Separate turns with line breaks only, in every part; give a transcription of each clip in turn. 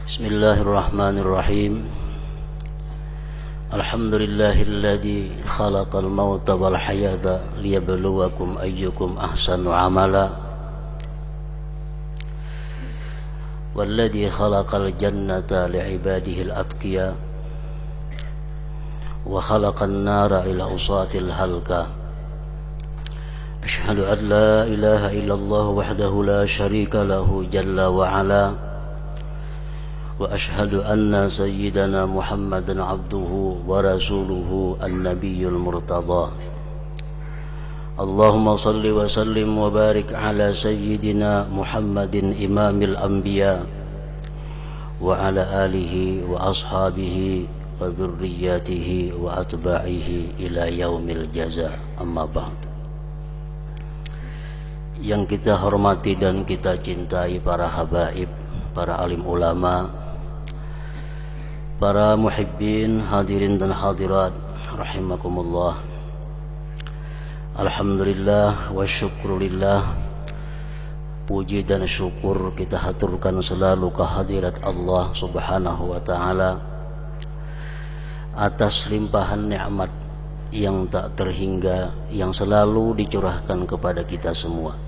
Bismillahirrahmanirrahim. Alhamdulillahilladzi khalaqal mauta wal hayata liyabluwakum ayyukum ahsanu amala. Walladzi khalaqal jannata li'ibadihil atqiya wa khalaqan nara lil usatil halqa. Asyhadu an la ilaha illallah wahdahu la syarika lahu jalla wa ala. وأشهد أن سيدنا محمدا عبده ورسوله النبي المرتضى اللهم صل وسلم وبارك على سيدنا محمد إمام الأنبياء وعلى آله وأصحابه وذرياته وأتباعه إلى يوم الجزاء أما بعد. Yang kita hormati dan kita cintai para habaib, para alim ulama, para muhibbin, hadirin dan hadirat rahimakumullah. Alhamdulillah wa syukrulillah. Puji dan syukur kita haturkan selalu kehadirat Allah subhanahu wa ta'ala atas limpahan nikmat yang tak terhingga yang selalu dicurahkan kepada kita semua.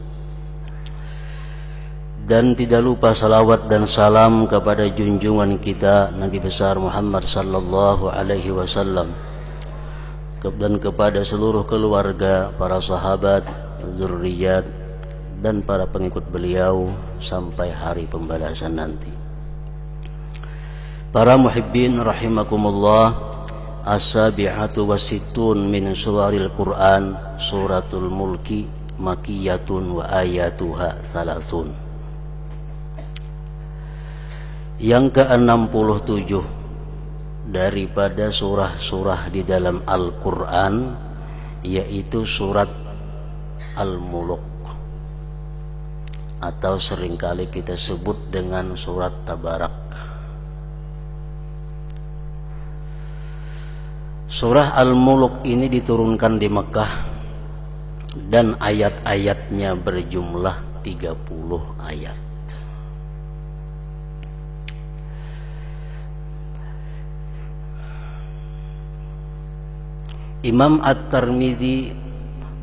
Dan tidak lupa salawat dan salam kepada junjungan kita Nabi besar Muhammad sallallahu alaihi wasallam dan kepada seluruh keluarga, para sahabat, zurriyat dan para pengikut beliau sampai hari pembalasan nanti. Para muhibbin rahimakumullah, as-sabi'atu wasittun min suwaril Qur'an suratul mulki makiyatun wa ayatuha thalathun. Yang ke-67 daripada surah-surah di dalam Al-Quran, yaitu surat Al-Muluk, atau seringkali kita sebut dengan surat Tabarak. Surah Al-Muluk ini diturunkan di Mekah dan ayat-ayatnya berjumlah 30 ayat. Imam At-Tirmidzi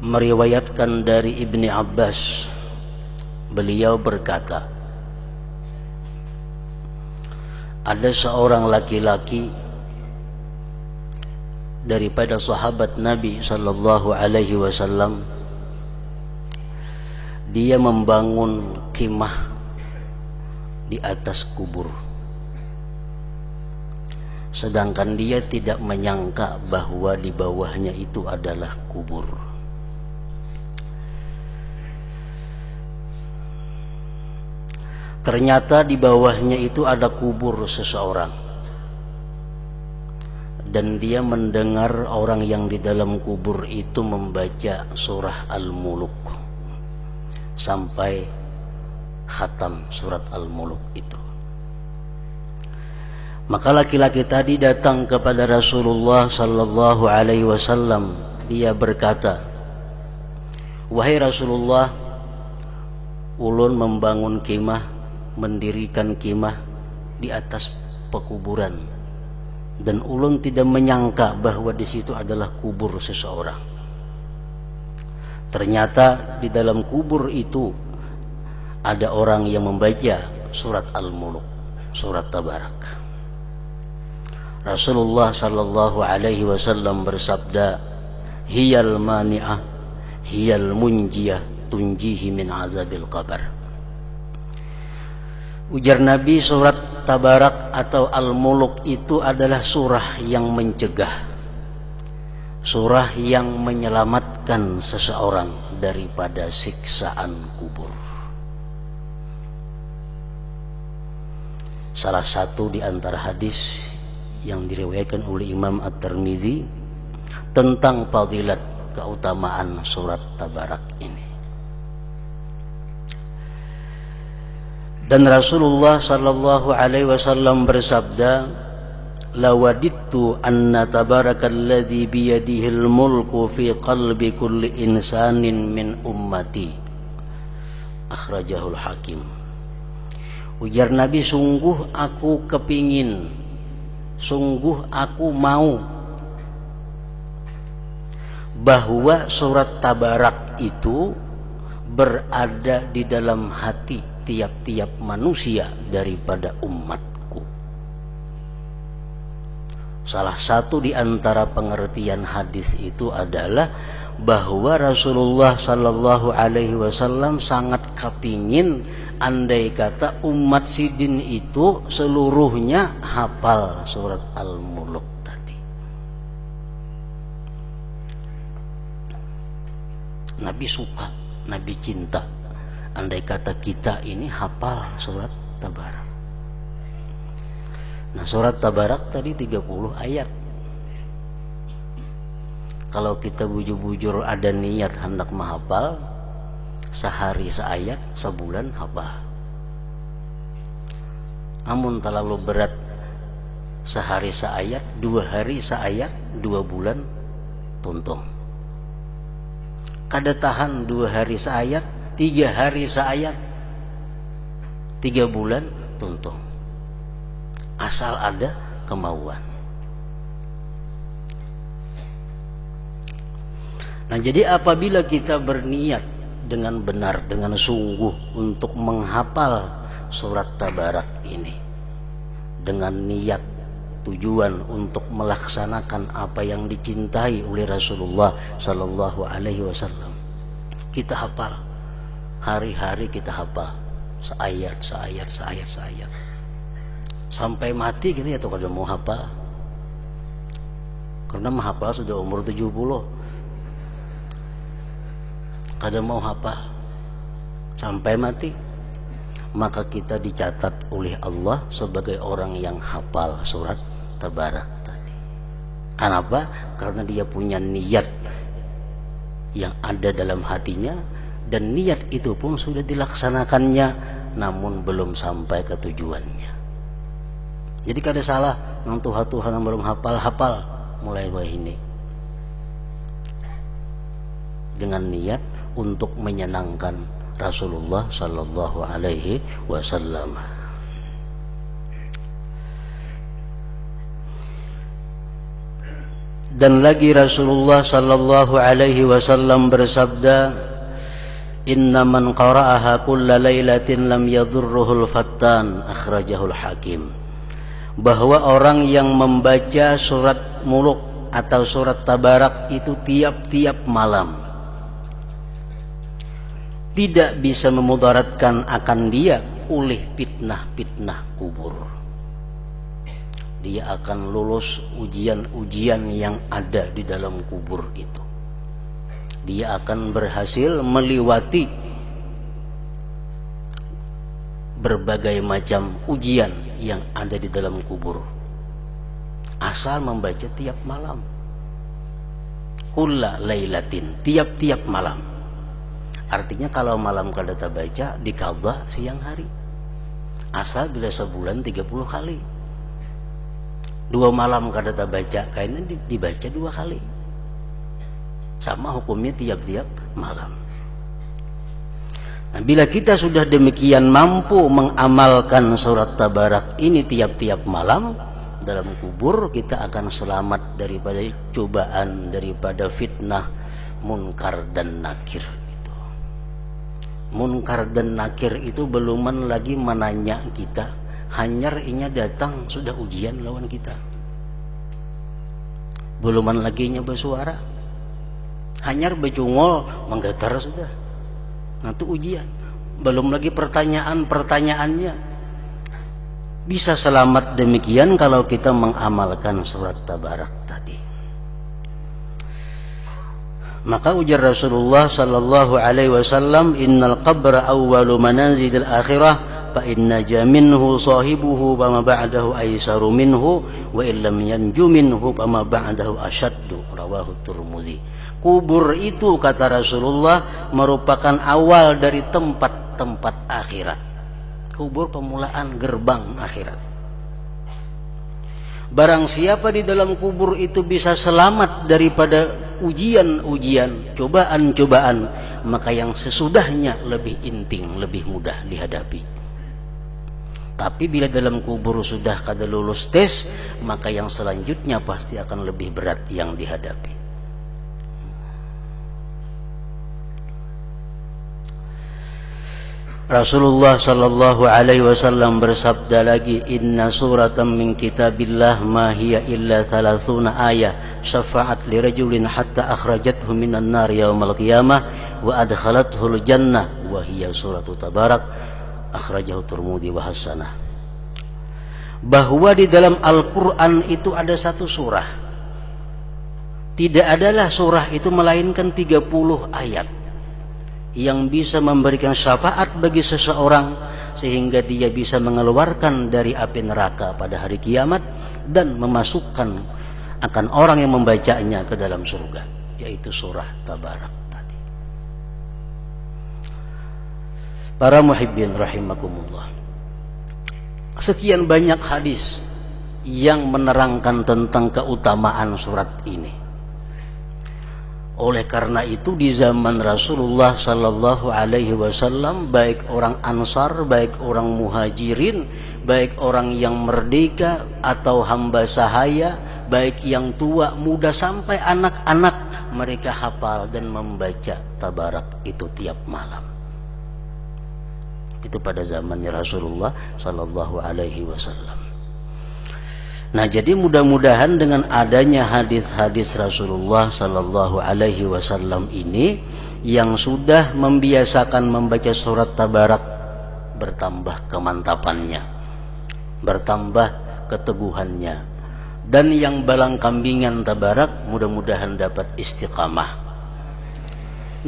meriwayatkan dari Ibni Abbas, beliau berkata, ada seorang laki-laki daripada sahabat Nabi sallallahu alaihi wasallam, dia membangun khimah di atas kubur, sedangkan dia tidak menyangka bahwa di bawahnya itu adalah kubur. Ternyata di bawahnya itu ada kubur seseorang, dan dia mendengar orang yang di dalam kubur itu membaca surah Al-Muluk sampai khatam surat Al-Muluk itu. Maka laki-laki tadi datang kepada Rasulullah sallallahu alaihi wasallam. Dia berkata, wahai Rasulullah, ulun membangun khimah, mendirikan khimah di atas pekuburan, dan ulun tidak menyangka bahwa di situ adalah kubur seseorang. Ternyata di dalam kubur itu ada orang yang membaca surat Al-Muluk, surat Tabarak. Rasulullah sallallahu alaihi wasallam bersabda, hiyal mani'ah hiyal munjiyah tunjihi min azabil qabr. Ujar Nabi, surat Tabarak atau Al-Muluk itu adalah surah yang mencegah, surah yang menyelamatkan seseorang daripada siksaan kubur. Salah satu di antara hadis yang diriwayatkan oleh Imam At-Tirmidzi tentang fadilat keutamaan surat Tabarak ini. Dan Rasulullah sallallahu alaihi wasallam bersabda, lawadittu anna tabarakalladzi biyadihil mulku fi qalbi kulli insanin min ummati, akhrajahul Hakim. Ujar Nabi, sungguh aku kepingin, sungguh aku mau bahwa surat Tabarak itu berada di dalam hati tiap-tiap manusia daripada umatku. Salah satu di antara pengertian hadis itu adalah bahwa Rasulullah Sallallahu Alaihi Wasallam sangat kepingin andai kata umat sidin itu seluruhnya hafal surat Al-Mulk tadi. Nabi suka, Nabi cinta andai kata kita ini hafal surat Tabarak. Nah, surat Tabarak tadi 30 ayat. Kalau kita bujur-bujur ada niat hendak menghafal, sehari seayat, sebulan hafal. Namun terlalu berat, sehari seayat, 2 hari seayat, 2 bulan tuntung. Kada tahan 2 hari seayat, 3 hari seayat, 3 bulan tuntung. Asal ada kemauan. Nah, jadi apabila kita berniat dengan benar, dengan sungguh untuk menghafal surat Tabarak ini, dengan niat tujuan untuk melaksanakan apa yang dicintai oleh Rasulullah Sallallahu Alaihi Wasallam, kita hafal, hari-hari kita hafal, seayat, sampai mati gitu ya, tuh kada mau hafal, karena menghafal sudah umur 70. Kada mau hafal sampai mati, maka kita dicatat oleh Allah sebagai orang yang hafal surat Tabarak tadi. Kenapa? Karena dia punya niat yang ada dalam hatinya, dan niat itu pun sudah dilaksanakannya, namun belum sampai ke tujuannya. Jadi kada salah nang Tuhan yang belum hafal mulai ini dengan niat untuk menyenangkan Rasulullah Sallallahu Alaihi Wasallam. Dan lagi Rasulullah Sallallahu Alaihi Wasallam bersabda, Inna man qara'aha kulla lailatin lam yadhurruhul fattan, akhrajahul Hakim. Bahwa orang yang membaca surat Mulk atau surat Tabarak itu tiap-tiap malam tidak bisa memudaratkan akan dia oleh fitnah-fitnah kubur. Dia akan lulus ujian-ujian yang ada di dalam kubur itu. Dia akan berhasil melewati berbagai macam ujian yang ada di dalam kubur, asal membaca tiap malam. Kulla lailatin, tiap-tiap malam. Artinya kalau malam kada baca, dikabah siang hari. Asal bila sebulan 30 kali. 2 malam kada baca, kayaknya dibaca 2 kali. Sama hukumnya tiap-tiap malam. Nah, bila kita sudah demikian mampu mengamalkan surat Tabarak ini tiap-tiap malam, dalam kubur kita akan selamat daripada cobaan, daripada fitnah munkar dan nakir. Munkar dan nakir itu beluman lagi menanya kita, hanyar inya datang sudah ujian lawan kita. Beluman lagi nya bersuara, hanyar becungol menggetar sudah. Nah itu ujian. Belum lagi pertanyaannya. Bisa selamat demikian kalau kita mengamalkan surat Tabarak tadi. Maka ujar Rasulullah Sallallahu Alaihi Wasallam, Innal qabra awwalu manazilil akhirah, fa inna jaminhu sahibuhu fama ba'dahu aisaru minhu, wa illam yanju minhu fama ba'dahu asyaddu. Rawahu Tirmidzi. Kubur itu, kata Rasulullah, merupakan awal dari tempat-tempat akhirat. Kubur pemulaan gerbang akhirat. Barang siapa di dalam kubur itu bisa selamat daripada ujian-ujian, cobaan-cobaan, maka yang sesudahnya lebih inting, lebih mudah dihadapi. Tapi bila dalam kubur sudah kada lulus tes, maka yang selanjutnya pasti akan lebih berat yang dihadapi. Rasulullah sallallahu alaihi wasallam bersabda lagi, inna suratan min kitabillah ma hiya illa 30 ayah syafa'at li rajulin hatta akhrajathu minan nar yaumal qiyamah wa adkhalathu al jannah wa hiya suratu tabarak, akhrajahu Tirmidzi wa hasanah. Bahwa di dalam Al-Qur'an itu ada satu surah. Tidak adalah surah itu melainkan 30 ayat yang bisa memberikan syafaat bagi seseorang sehingga dia bisa mengeluarkan dari api neraka pada hari kiamat dan memasukkan akan orang yang membacanya ke dalam surga, yaitu surah Tabarak tadi. Para muhibbin rahimakumullah, sekian banyak hadis yang menerangkan tentang keutamaan surat ini. Oleh karena itu di zaman Rasulullah sallallahu alaihi wasallam, baik orang Ansar, baik orang Muhajirin, baik orang yang merdeka atau hamba sahaya, baik yang tua, muda sampai anak-anak, mereka hafal dan membaca Tabarak itu tiap malam. Itu pada zamannya Rasulullah sallallahu alaihi wasallam. Nah, jadi mudah-mudahan dengan adanya hadis-hadis Rasulullah sallallahu alaihi wasallam ini yang sudah membiasakan membaca surat Tabarak, bertambah kemantapannya, bertambah keteguhannya, dan yang balang kambingan Tabarak mudah-mudahan dapat istiqamah.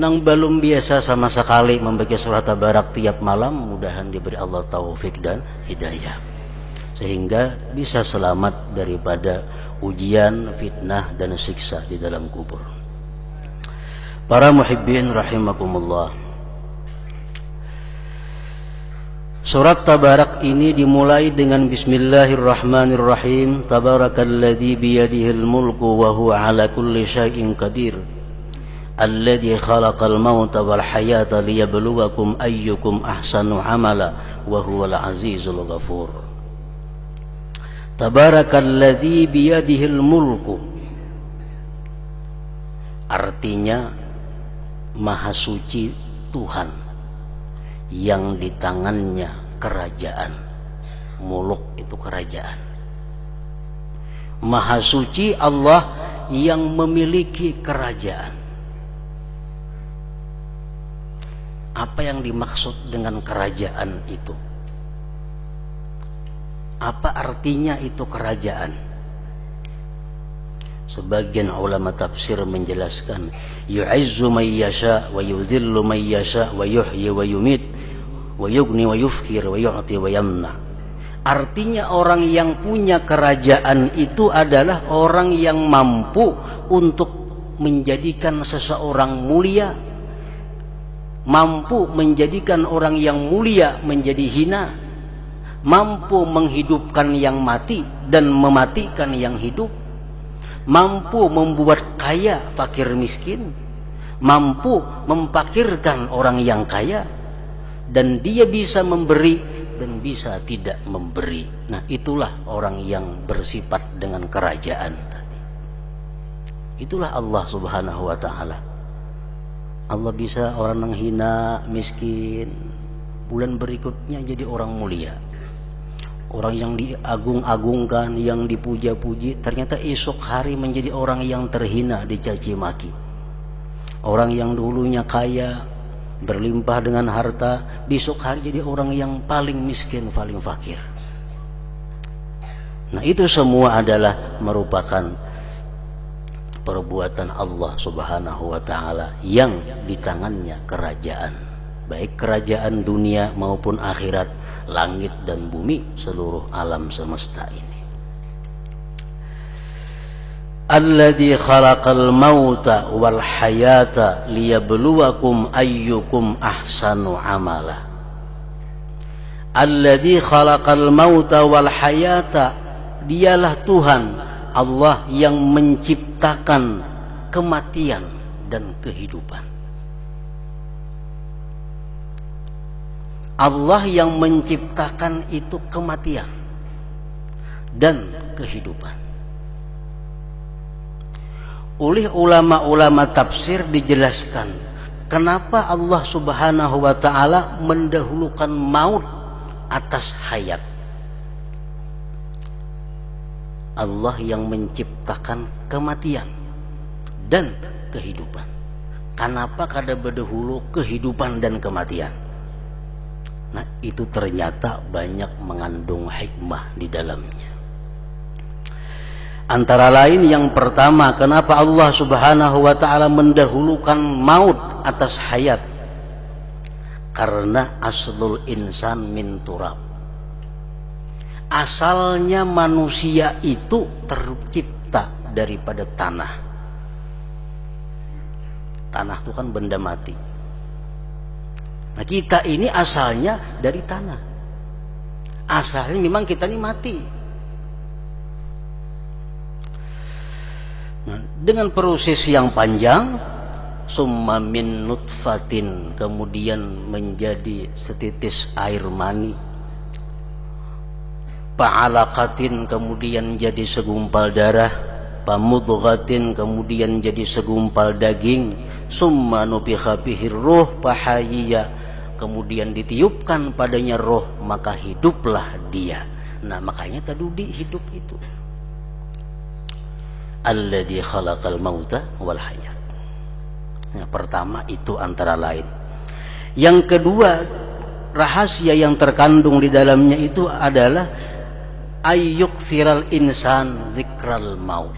Nang belum biasa sama sekali membaca surat Tabarak tiap malam, mudahan diberi Allah taufik dan hidayah sehingga bisa selamat daripada ujian, fitnah dan siksa di dalam kubur. Para muhibbin rahimakumullah, surat Tabarak ini dimulai dengan bismillahirrahmanirrahim. Tabarakalladzi biyadihil mulku wa huwa ala kulli syai'in qadir. Alladzi khalaqal mauta wal hayata liyabluwakum ayyukum ahsanu amala wa huwal azizul ghafur. Tabarakalladzi biyadihil mulku, artinya maha suci Tuhan yang di tangannya kerajaan. Muluk itu kerajaan. Maha suci Allah yang memiliki kerajaan. Apa yang dimaksud dengan kerajaan itu? Apa artinya itu kerajaan? Sebagian ulama tafsir menjelaskan, yu'izzu man yasha wa yuzillu man yasha wa yuhyi wa yumit wa yughni wa yufkir wa yu'ti wa yamna. Artinya orang yang punya kerajaan itu adalah orang yang mampu untuk menjadikan seseorang mulia, mampu menjadikan orang yang mulia menjadi hina, mampu menghidupkan yang mati dan mematikan yang hidup, mampu membuat kaya fakir miskin, mampu memfakirkan orang yang kaya, dan dia bisa memberi dan bisa tidak memberi. Nah, itulah orang yang bersifat dengan kerajaan tadi. Itulah Allah subhanahu wa ta'ala. Allah bisa orang yang hina, miskin, bulan berikutnya jadi orang mulia. Orang yang diagung-agungkan, yang dipuja-puji, ternyata esok hari menjadi orang yang terhina, dicaci maki. Orang yang dulunya kaya, berlimpah dengan harta, besok hari jadi orang yang paling miskin, paling fakir. Nah, itu semua adalah merupakan perbuatan Allah subhanahu wa ta'ala yang di tangannya kerajaan, baik kerajaan dunia maupun akhirat, langit dan bumi, seluruh alam semesta ini. Alladzi khalaqal mauta wal hayata liyabluwakum ayyukum ahsanu amala. Alladzi khalaqal mauta wal hayata, dialah Tuhan Allah yang menciptakan kematian dan kehidupan. Allah yang menciptakan itu kematian dan kehidupan. Oleh ulama-ulama tafsir dijelaskan kenapa Allah Subhanahu wa ta'ala mendahulukan maut atas hayat. Allah yang menciptakan kematian dan kehidupan. Kenapa kada berdahulu kehidupan dan kematian? Nah, itu ternyata banyak mengandung hikmah di dalamnya. Antara lain yang pertama, kenapa Allah Subhanahu wa ta'ala mendahulukan maut atas hayat? Karena aslul insan min turab. Asalnya manusia itu tercipta daripada tanah. Tanah itu kan benda mati. Nah, kita ini asalnya dari tanah. Asalnya memang kita ini mati. Nah, dengan proses yang panjang, summa min nutfatin, kemudian menjadi setitis air mani, fa'alaqatin, kemudian jadi segumpal darah, pamudghatin, kemudian jadi segumpal daging, summa nufikha fihi ruh fahayya, kemudian ditiupkan padanya roh, maka hiduplah dia. Nah, makanya tadudi hidup itu. Alladzi khalaqal mauta wal hayat. Yang pertama itu antara lain. Yang kedua, rahasia yang terkandung di dalamnya itu adalah ayyuktsiral insan zikral maut,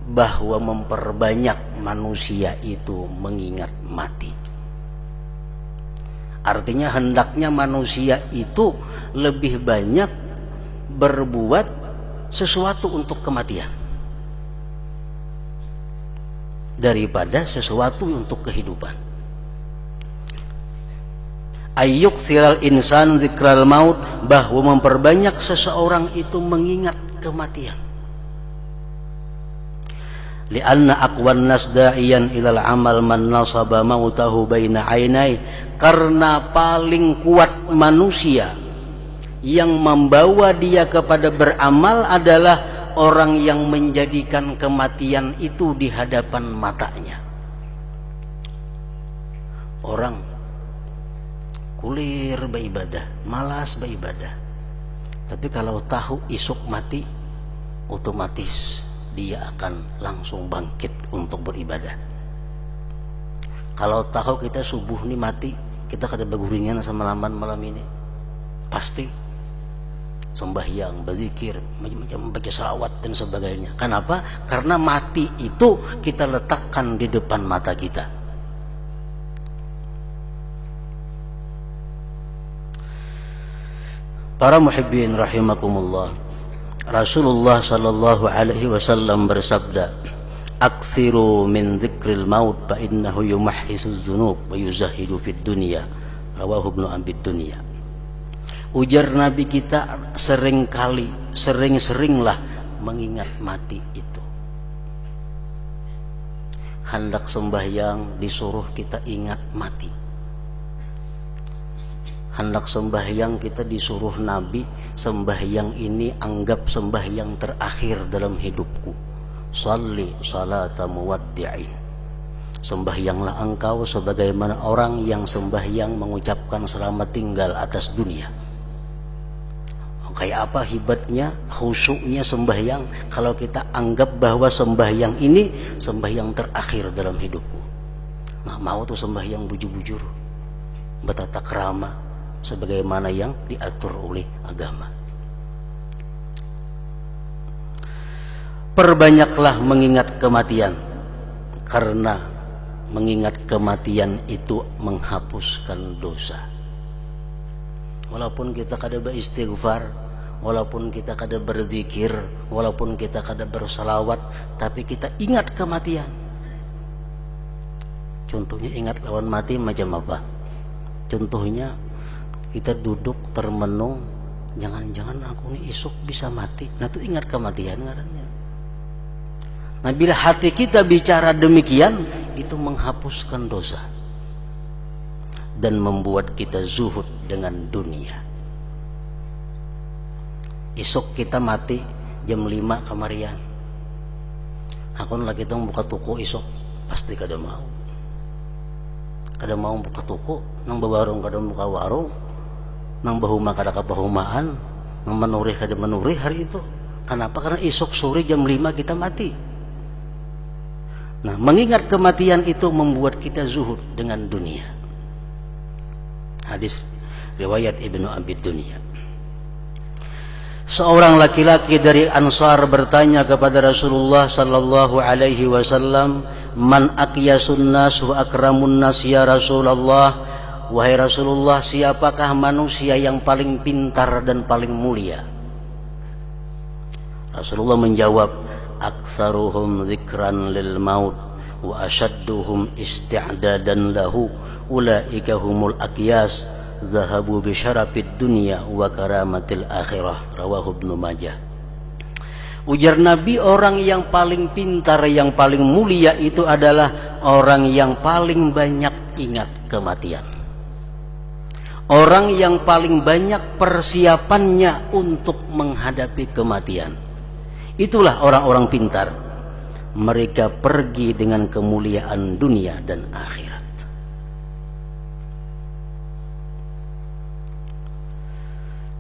bahwa memperbanyak manusia itu mengingat mati. Artinya hendaknya manusia itu lebih banyak berbuat sesuatu untuk kematian daripada sesuatu untuk kehidupan. Ayyuktsiral insan zikral maut, bahwa memperbanyak seseorang itu mengingat kematian. Lianna aqwan nas da'iyan ilal amal man nasaba mautahu baina ainai, karena paling kuat manusia yang membawa dia kepada beramal adalah orang yang menjadikan kematian itu di hadapan matanya. Orang kulir beribadah, malas beribadah, tapi kalau tahu isuk mati, otomatis dia akan langsung bangkit untuk beribadah. Kalau tahu kita subuh nih mati, kita kada beguringan sama malam ini, pasti sembahyang, berzikir, macam-macam, baca salawat dan sebagainya. Kenapa? Karena mati itu kita letakkan di depan mata kita. Para muhibbin rahimakumullah, Rasulullah sallallahu alaihi wasallam bersabda, "Aktsiru min dzikril maut fa innahu yumahhisu dzunub wa yuzahidu fid dunya." Rawahu Ibnu Abi Dunya. Ujar Nabi kita, sering-seringlah mengingat mati itu. Hendak sembahyang disuruh kita ingat mati. Hendak sembahyang kita disuruh Nabi, sembahyang ini anggap sembahyang terakhir dalam hidupku. Shalli salata muwaddi'in. Sembahyanglah engkau sebagaimana orang yang sembahyang mengucapkan selamat tinggal atas dunia. Kayak apa hebatnya, khusyuknya sembahyang kalau kita anggap bahwa sembahyang ini sembahyang terakhir dalam hidupku. Nah, mau tuh sembahyang bujur-bujur, bertata krama sebagaimana yang diatur oleh agama. Perbanyaklah mengingat kematian, karena mengingat kematian itu menghapuskan dosa. Walaupun kita kada beristighfar, walaupun kita kada berzikir, walaupun kita kada bersalawat, tapi kita ingat kematian. Contohnya ingat lawan mati macam apa? Contohnya kita duduk termenung, jangan-jangan aku ini esok bisa mati. Nah, itu ingat kematian ngarannya. Nah, bila hati kita bicara demikian, itu menghapuskan dosa. dan membuat kita zuhud dengan dunia. Esok kita mati jam 5 kamarian. Aku lagi tong buka toko esok pasti kada mau. Kada mau buka toko, nang bawarung kada buka warung, nang bahuma kada kabahumaan, nang menurih kada menurih hari itu. Kenapa? Karena esok sore jam 5 kita mati. Nah, mengingat kematian itu membuat kita zuhud dengan dunia. Hadis riwayat Ibnu Abi Dunya. Seorang laki-laki dari Ansar bertanya kepada Rasulullah sallallahu alaihi wasallam, "Man aqyasun nas wa akramun nas ya Rasulullah?" Wahai Rasulullah, siapakah manusia yang paling pintar dan paling mulia? Rasulullah menjawab, "Aktsaruhum dzikran lil maut wa asyadduhum isti'dadan lahu ulaika humul aqyas zahabu bi syarafid dunya wa karamatil akhirah." Rawahu Ibnu Majah. Ujar Nabi, orang yang paling pintar, yang paling mulia itu adalah orang yang paling banyak ingat kematian. Orang yang paling banyak persiapannya untuk menghadapi kematian. Itulah orang-orang pintar. Mereka pergi dengan kemuliaan dunia dan akhirat.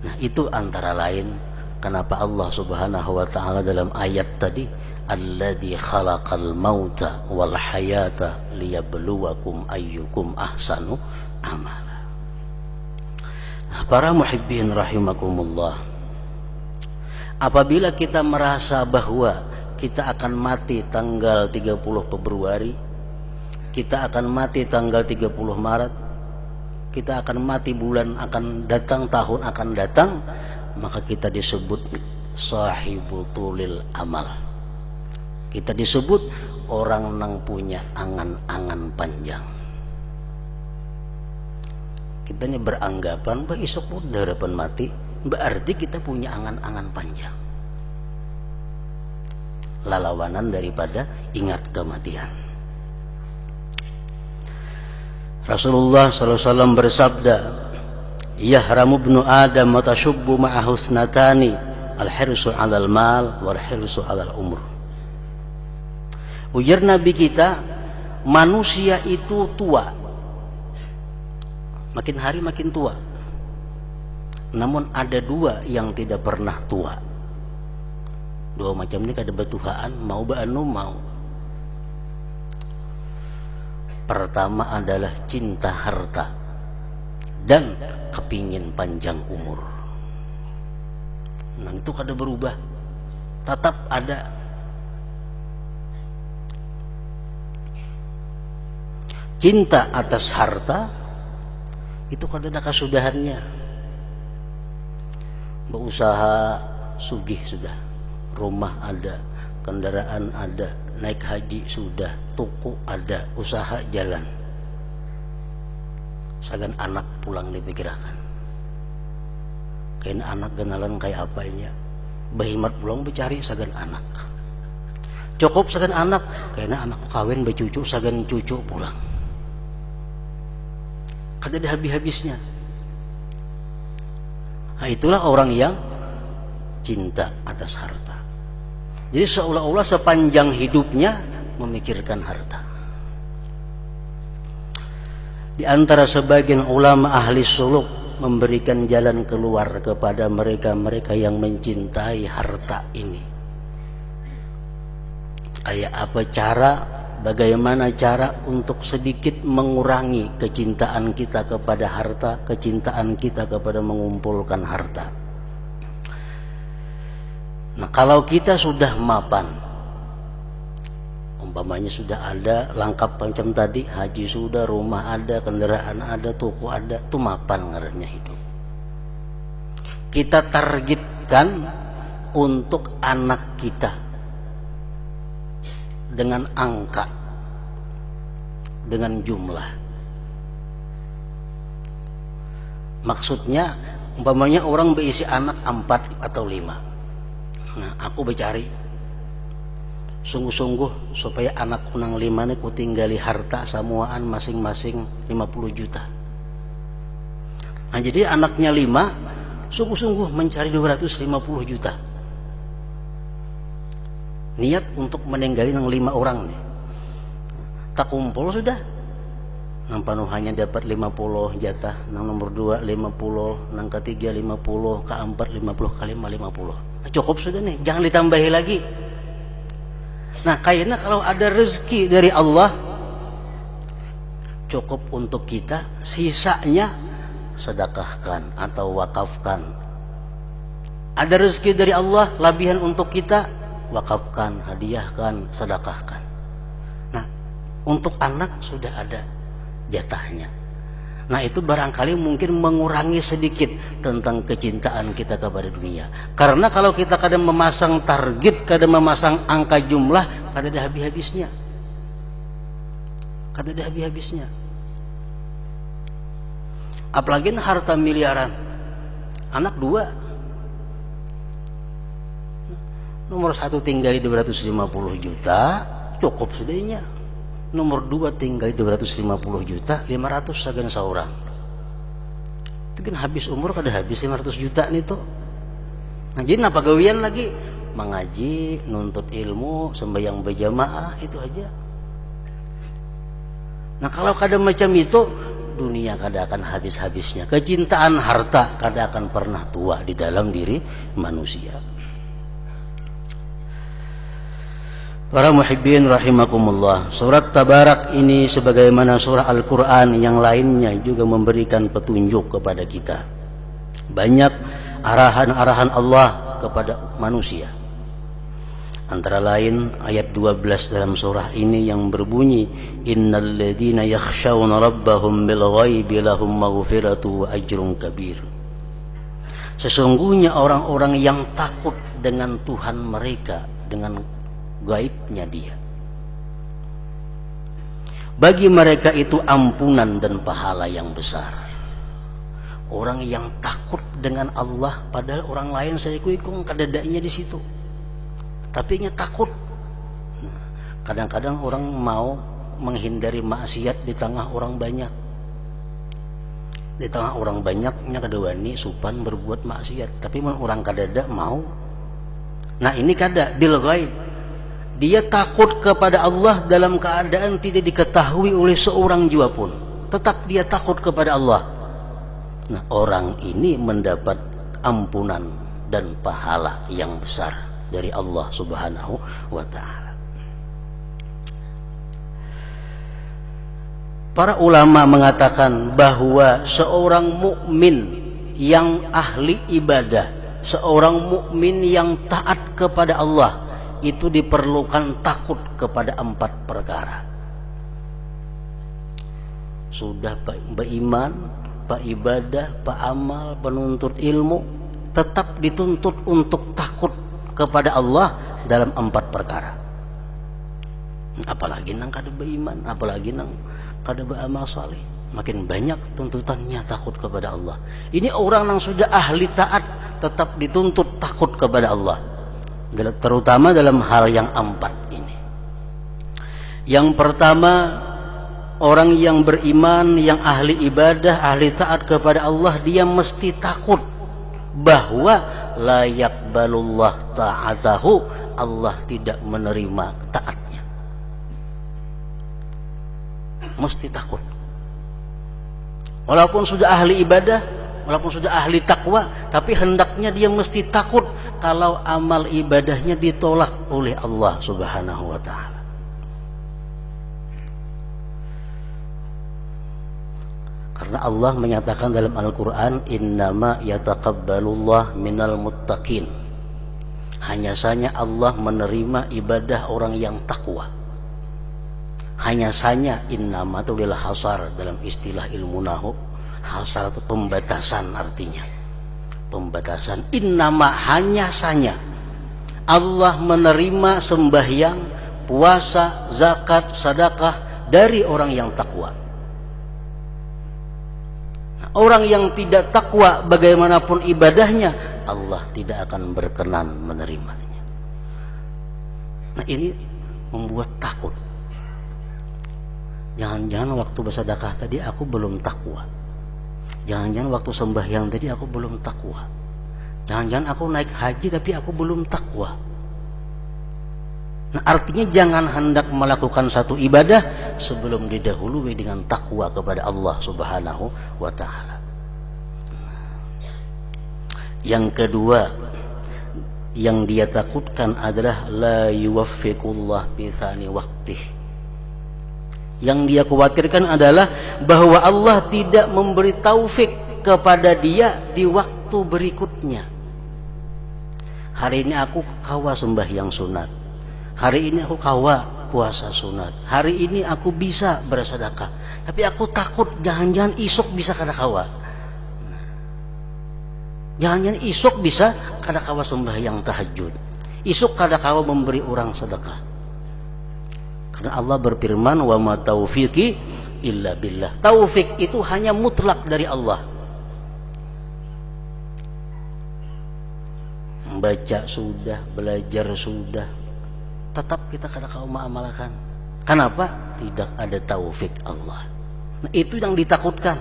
Nah, itu antara lain kenapa Allah Subhanahu wa taala dalam ayat tadi, "Alladzi khalaqal mauta wal hayata liyabluwakum ayyukum ahsanu amala." Nah, para muhibbin rahimakumullah, apabila kita merasa bahwa kita akan mati tanggal 30 Februari, kita akan mati tanggal 30 Maret, kita akan mati bulan akan datang, tahun akan datang, maka kita disebut sahibu tulil amal. Kita disebut orang yang punya angan-angan panjang. Kita ini beranggapan bahwa esok udah harapan mati, berarti kita punya angan-angan panjang. Lalawanan daripada ingat kematian. Rasulullah SAW bersabda, "Yahramu ibnu Adam wa tashubbu ma'a husnatani, al-hirsu 'alal mal wal hirsu 'alal umur." Ujar Nabi kita, manusia itu tua. Makin hari makin tua. Namun ada dua yang tidak pernah tua. Dua macam ini kada betuhaan, mau baanu mau. Pertama adalah cinta harta dan kepingin panjang umur. Nah, itu kada berubah, tetap ada. Cinta atas harta itu kada ada kasudahannya. Berusaha sugih sudah, rumah ada, kendaraan ada, naik haji sudah, toko ada, usaha jalan. Sagan anak pulang dipikirkan. Kayak anak genalan kayak apa ini? Bahimat pulang bercari sagan anak. Cukup sagan anak, kayaknya anak kawin bercucu sagan cucu pulang. Kada ada habis-habisnya. Nah, itulah orang yang cinta atas harta. Jadi seolah-olah sepanjang hidupnya memikirkan harta. Di antara sebagian ulama ahli suluk memberikan jalan keluar kepada mereka-mereka yang mencintai harta ini. Kayak apa cara, bagaimana cara untuk sedikit mengurangi kecintaan kita kepada harta, kecintaan kita kepada mengumpulkan harta. Nah, kalau kita sudah mapan, umpamanya sudah ada lengkap macam tadi, haji sudah, rumah ada, kendaraan ada, toko ada, itu mapan ngarannya hidup. Kita targetkan untuk anak kita dengan angka, dengan jumlah. Maksudnya umpamanya orang berisi anak 4 atau 5. Nah, aku bercari sungguh-sungguh supaya anak kunang 5 ini ku tinggali harta samuaan masing-masing 50 juta. Nah, jadi anaknya 5, sungguh-sungguh mencari 250 juta. Niat untuk meninggalin yang 5 orang nih. Tak kumpul sudah. Nang panuhannya dapat 50 jatah, nang nomor 2 50, nang ketiga 50, keempat 50, kelima 50. Nah, cukup sudah nih, jangan ditambahi lagi. Nah, kayaknya kalau ada rezeki dari Allah cukup untuk kita, sisanya sedekahkan atau wakafkan. Ada rezeki dari Allah labihan untuk kita, wakafkan, hadiahkan, sedekahkan. Nah, untuk anak sudah ada jatahnya. Nah, itu barangkali mungkin mengurangi sedikit tentang kecintaan kita kepada dunia. Karena kalau kita kadang memasang target, kadang memasang angka jumlah, kadang ada habis-habisnya. Kadang ada habis-habisnya. Apalagi harta miliaran. Anak 2. Nomor 1 tinggal 250 juta, cukup sudahnya. Nomor 2 tinggal 250 juta, 500 sagan seorang. Itu kan habis umur, kada habis 500 juta nih tuh. Nah, jadi apa gawian lagi? Mengaji, nuntut ilmu, sembahyang berjamaah, itu aja. Nah, kalau kada macam itu, dunia kada akan habis-habisnya. Kecintaan harta kada akan pernah tua di dalam diri manusia. Para muhibbin rahimakumullah, surat Tabarak ini sebagaimana surah Al-Quran yang lainnya juga memberikan petunjuk kepada kita. Banyak arahan-arahan Allah kepada manusia. Antara lain ayat 12 dalam surah ini yang berbunyi, innal ladzina yakhshawna rabbahum bil ghaibi lahum maghfiratu wa ajrun kabir. Sesungguhnya orang-orang yang takut dengan Tuhan mereka, dengan gaibnya dia, bagi mereka itu ampunan dan pahala yang besar. Orang yang takut dengan Allah, padahal orang lain saya kuikung kadadanya di situ, tapi nya takut. Kadang-kadang orang mau menghindari maksiat di tengah orang banyak. Di tengah orang banyaknya kada wani supan berbuat maksiat, tapi orang kadada mau. Nah, ini kada bil ghaib. Dia takut kepada Allah dalam keadaan tidak diketahui oleh seorang jua pun. Tetap dia takut kepada Allah. Nah, orang ini mendapat ampunan dan pahala yang besar dari Allah Subhanahu wa ta'ala. Para ulama mengatakan bahwa seorang mukmin yang ahli ibadah, seorang mukmin yang taat kepada Allah, itu diperlukan takut kepada 4 perkara. Sudah beriman, pak ibadah, pak amal, penuntut ilmu, tetap dituntut untuk takut kepada Allah dalam 4 perkara. Apalagi nang kada beriman, apalagi nang kada beramal saleh, makin banyak tuntutannya takut kepada Allah. Ini orang yang sudah ahli taat tetap dituntut takut kepada Allah, terutama dalam hal yang 4 ini. Yang pertama, orang yang beriman, yang ahli ibadah, ahli taat kepada Allah, dia mesti takut bahwa la yaqbalullah ta'atahu, Allah tidak menerima taatnya. Mesti takut. Walaupun sudah ahli ibadah, walaupun sudah ahli takwa, tapi hendaknya dia mesti takut kalau amal ibadahnya ditolak oleh Allah Subhanahu wa ta'ala. Karena Allah menyatakan dalam Al-Quran, innama yataqabbalullah minal muttaqin. Hanya saja Allah menerima ibadah orang yang takwa. Hanya saja, innama itu adalah hasar dalam istilah ilmu nahu. Hasar itu pembatasan artinya. Pembatasan. Innama, hanya saja Allah menerima sembahyang, puasa, zakat, sedekah dari orang yang takwa. Nah, orang yang tidak takwa bagaimanapun ibadahnya, Allah tidak akan berkenan menerimanya. Nah, ini membuat takut. Jangan-jangan waktu bersedekah tadi aku belum takwa. Jangan-jangan waktu sembahyang tadi aku belum takwa. Jangan-jangan aku naik haji tapi aku belum takwa. Nah, artinya jangan hendak melakukan satu ibadah sebelum didahului dengan takwa kepada Allah Subhanahu wa ta'ala. Yang kedua yang dia takutkan adalah la yuwaffiqullah bi tsani waqtih. Yang dia khawatirkan adalah bahwa Allah tidak memberi taufik kepada dia di waktu berikutnya. Hari ini aku kawa sembahyang sunat. Hari ini aku kawa puasa sunat. Hari ini aku bisa bersedekah. Tapi aku takut jangan-jangan isuk bisa kada kawa. Jangan-jangan isuk bisa kada kawa sembahyang tahajud. Isuk kada kawa memberi orang sedekah. Karena Allah berfirman, wa ma taufiqi illa billah. Taufik itu hanya mutlak dari Allah. Membaca sudah, belajar sudah, tetap kita kada kawa mengamalkan. Kenapa? Tidak ada taufik Allah. Nah, itu yang ditakutkan.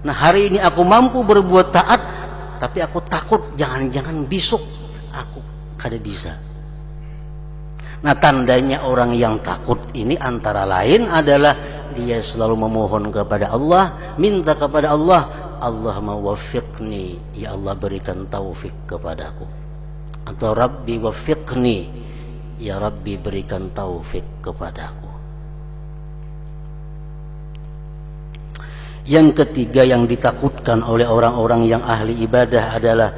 Nah, hari ini aku mampu berbuat taat, tapi aku takut jangan-jangan besok aku kada bisa. Nah, tandanya orang yang takut ini antara lain adalah dia selalu memohon kepada Allah, minta kepada Allah, Allahumma waffiqni, ya Allah berikan taufik kepadaku. Atau Rabbi waffiqni, ya Rabbi berikan taufik kepadaku. Yang ketiga yang ditakutkan oleh orang-orang yang ahli ibadah adalah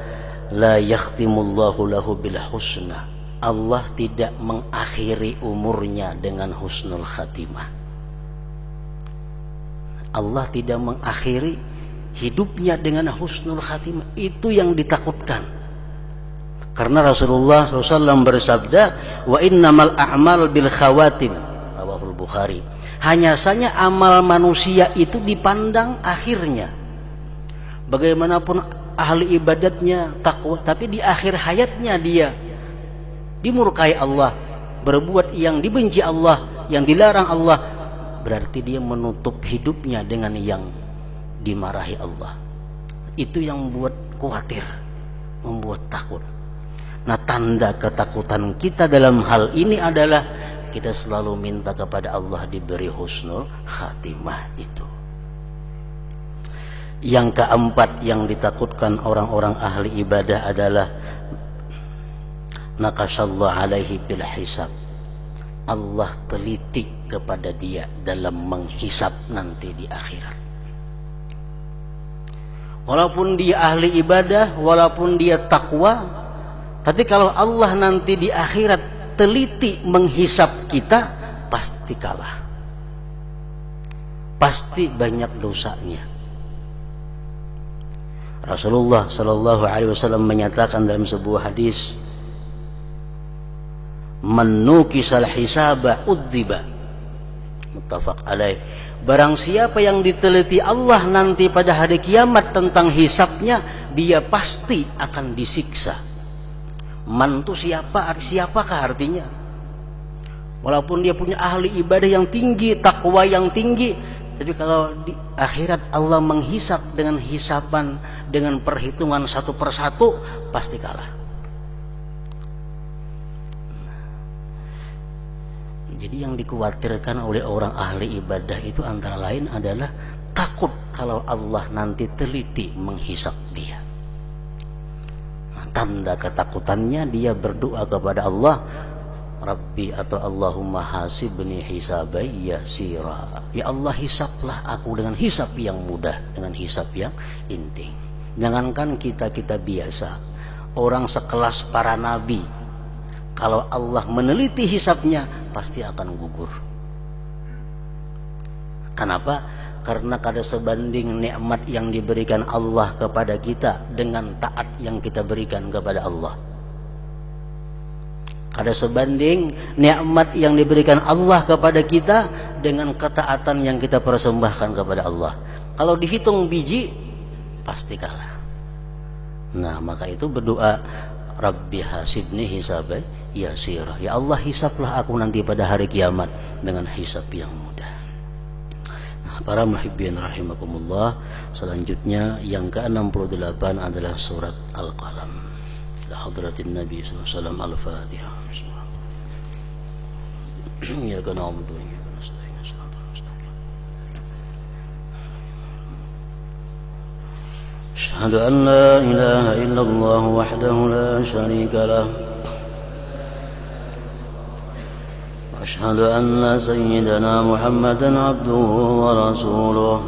la yakhtimullahu lahu bil husna. Allah tidak mengakhiri umurnya dengan husnul khatimah. Allah tidak mengakhiri hidupnya dengan husnul khatimah. Itu yang ditakutkan. Karena Rasulullah SAW bersabda, wa innamal a'mal bil khawatim, rawahul Bukhari. Hanya saja amal manusia itu dipandang akhirnya. Bagaimanapun ahli ibadatnya takwa, tapi di akhir hayatnya dia dimurkai Allah, berbuat yang dibenci Allah, yang dilarang Allah, berarti dia menutup hidupnya dengan yang dimarahi Allah. Itu yang membuat khawatir, membuat takut. Nah, tanda ketakutan kita dalam hal ini adalah kita selalu minta kepada Allah diberi husnul khatimah itu. Yang keempat yang ditakutkan orang-orang ahli ibadah adalah naqasallahu alaihi bil hisab. Allah teliti kepada dia dalam menghisab nanti di akhirat. Walaupun dia ahli ibadah, walaupun dia takwa, tapi kalau Allah nanti di akhirat teliti menghisab kita, pasti kalah. Pasti banyak dosanya. Rasulullah sallallahu alaihi wasallam menyatakan dalam sebuah hadis, man nukisal hisaba udziba, muttafaq alaih. Barang siapa yang diteliti Allah nanti pada hari kiamat tentang hisabnya, dia pasti akan disiksa. Man itu siapakah artinya? Walaupun dia punya ahli ibadah yang tinggi, takwa yang tinggi, tapi kalau di akhirat Allah menghisab dengan hisaban, dengan perhitungan satu persatu, pasti kalah. Jadi yang dikhawatirkan oleh orang ahli ibadah itu antara lain adalah takut kalau Allah nanti teliti menghisab dia. Nah, tanda ketakutannya dia berdoa kepada Allah, Rabbi atau Allahumma hasibni hisabai yasira. Ya Allah, hisablah aku dengan hisab yang mudah, dengan hisab yang inting. Jangankan kita biasa, orang sekelas para nabi, kalau Allah meneliti hisabnya pasti akan gugur. Kenapa? Karena kada sebanding nikmat yang diberikan Allah kepada kita dengan taat yang kita berikan kepada Allah. Kada sebanding nikmat yang diberikan Allah kepada kita dengan ketaatan yang kita persembahkan kepada Allah. Kalau dihitung biji, pasti kalah. Nah, maka itu berdoa, Rabbi hasibni hisabai yasira. Ya Allah, hisablah aku nanti pada hari kiamat dengan hisab yang mudah. Nah, Para muhibbin rahimakumullah, selanjutnya yang ke-68 adalah surat Al-Qalam. Ila hadratin Nabi SAW. Al-Fatihah. Iyyaka na'budu wa iyyaka nasta'in. Asyhadu an la ilaha illallah wahdahu la syarika lah. أشهد أن سيدنا محمدا عبده ورسوله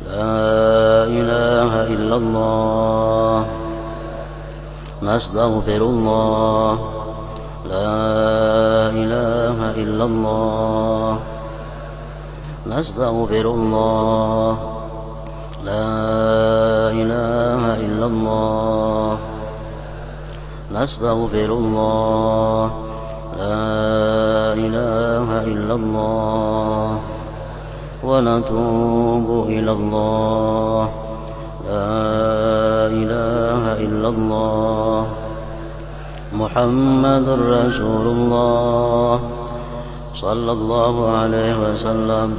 لا إله إلا الله نستغفر الله لا إله إلا الله نستغفر الله لا إله إلا الله نستغفر الله لا إله إلا الله ونتوب إلى الله لا إله إلا الله محمد رسول الله صلى الله عليه وسلم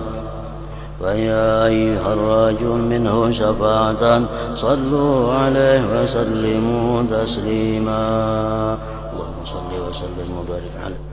ويا أيها الرجل منه شفاعة صلوا عليه وسلموا تسليما اللهم صل وسلم وبارك عليه